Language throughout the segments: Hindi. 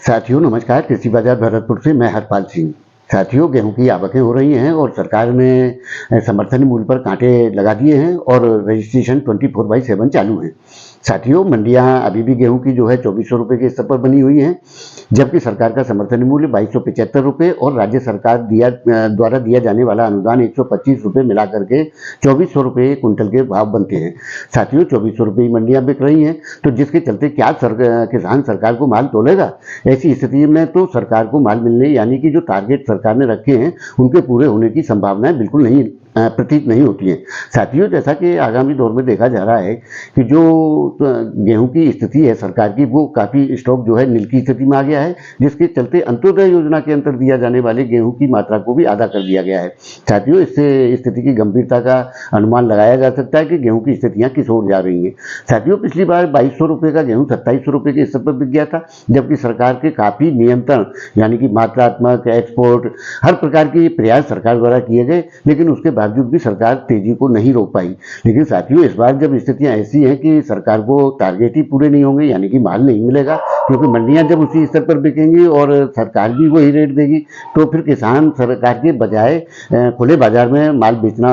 साथियों नमस्कार। कृषि बाजार भरतपुर से मैं हरपाल सिंह। साथियों गेहूं की आवकें हो रही हैं और सरकार ने समर्थन मूल्य पर कांटे लगा दिए हैं और रजिस्ट्रेशन 24/7 चालू है। साथियों मंडियां अभी भी गेहूं की जो है 2400 रुपये के स्तर पर बनी हुई हैं, जबकि सरकार का समर्थन मूल्य 2275 रुपये और राज्य सरकार द्वारा दिया जाने वाला अनुदान 125 रुपये मिला करके 2400 रुपये कुंटल के भाव बनते हैं। साथियों 2400 रुपये मंडियां बिक रही हैं, तो जिसके चलते क्या किसान सरकार को माल तोलेगा? ऐसी स्थिति में तो सरकार को माल मिलने यानी कि जो टारगेट सरकार ने रखे हैं उनके पूरे होने की संभावनाएं बिल्कुल नहीं प्रतीत नहीं होती हैं। साथियों जैसा कि आगामी दौर में देखा जा रहा है कि जो गेहूं की स्थिति है सरकार की, वो काफ़ी स्टॉक जो है नील की स्थिति में आ गया है, जिसके चलते अंत्योदय योजना के अंतर दिया जाने वाले गेहूं की मात्रा को भी आधा कर दिया गया है। साथियों इससे स्थिति की गंभीरता का अनुमान लगाया जा सकता है कि गेहूं की स्थितियां किस ओर जा रही हैं। साथियों पिछली बार 2200 रुपये का गेहूं 2700 रुपये के स्तर पर बिक गया था, जबकि सरकार के काफ़ी नियंत्रण यानी कि मात्रात्मक एक्सपोर्ट हर प्रकार के प्रयास सरकार द्वारा किए गए, लेकिन उसके बावजूद भी सरकार तेजी को नहीं रोक पाई। लेकिन साथियों इस बार जब स्थितियां ऐसी हैं कि सरकार को टारगेट ही पूरे नहीं होंगे यानी कि माल नहीं मिलेगा, क्योंकि मंडियां जब उसी स्तर पर बिकेंगी और सरकार भी वही रेट देगी, तो फिर किसान सरकार के बजाय खुले बाजार में माल बेचना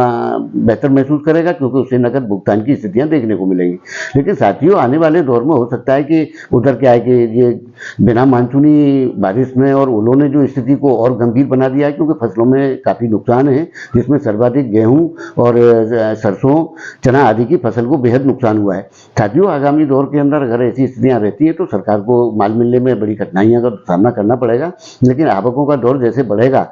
बेहतर महसूस करेगा, क्योंकि उसे नकद भुगतान की स्थितियां देखने को मिलेंगी। लेकिन साथियों आने वाले दौर में हो सकता है कि उधर क्या है कि ये बिना मानसूनी बारिश में और ओलों ने जो स्थिति को और गंभीर बना दिया है, क्योंकि फसलों में काफ़ी नुकसान है, जिसमें सर्वाधिक गेहूं और सरसों चना आदि की फसल को बेहद नुकसान हुआ है। साथियों आगामी दौर के अंदर अगर ऐसी स्थितियां रहती है तो सरकार को माल मिलने में बड़ी कठिनाइयों का सामना करना पड़ेगा, लेकिन आवकों का दौर जैसे बढ़ेगा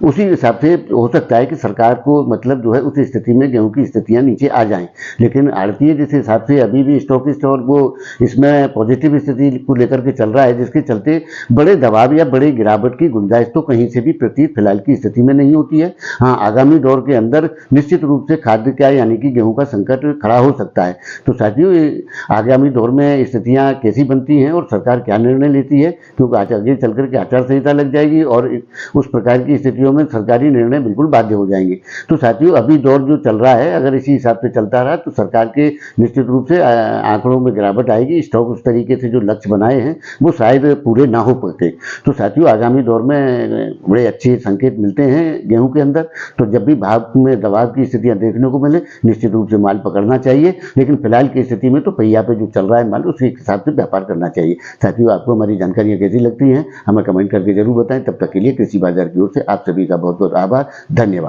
उसी हिसाब से हो सकता है कि सरकार को मतलब जो है उस स्थिति में गेहूं की स्थितियां नीचे आ जाएं। लेकिन आड़तीय जिस हिसाब से अभी भी स्टॉकिस्ट और वो इसमें पॉजिटिव स्थिति को लेकर के चल रहा है, जिसके चलते बड़े दबाव या बड़े गिरावट की गुंजाइश तो कहीं से भी प्रतीत फिलहाल की स्थिति में नहीं होती है। हाँ आगामी दौर के अंदर निश्चित रूप से खाद्य क्या यानी कि गेहूँ का संकट खड़ा हो सकता है। तो साथियों आगामी दौर में स्थितियाँ कैसी बनती हैं और सरकार क्या निर्णय लेती है, क्योंकि आज आगे चल करके आचार संहिता लग जाएगी और उस प्रकार की स्थितियों में सरकारी निर्णय बिल्कुल बाध्य हो जाएंगे। तो साथियों अभी दौर जो चल रहा है अगर इसी हिसाब से चलता रहा तो सरकार के निश्चित रूप से आंकड़ों में गिरावट आएगी। स्टॉक उस तरीके से जो लक्ष्य बनाए हैं वो शायद पूरे ना हो पाते। तो साथियों आगामी दौर में बड़े अच्छे संकेत मिलते हैं गेहूं के अंदर। तो जब भी भाव में दबाव की स्थितियां देखने को मिले निश्चित रूप से माल पकड़ना चाहिए, लेकिन फिलहाल की स्थिति में तो पहिया पे जो चल रहा है माल उसी हिसाब से व्यापार करना चाहिए। साथियों आपको हमारी जानकारियां कैसी लगती हैं हमें कमेंट करके जरूर बताएं। तब तक के लिए कृषि बाजार की ओर से आप सभी का बहुत बहुत आभार, धन्यवाद।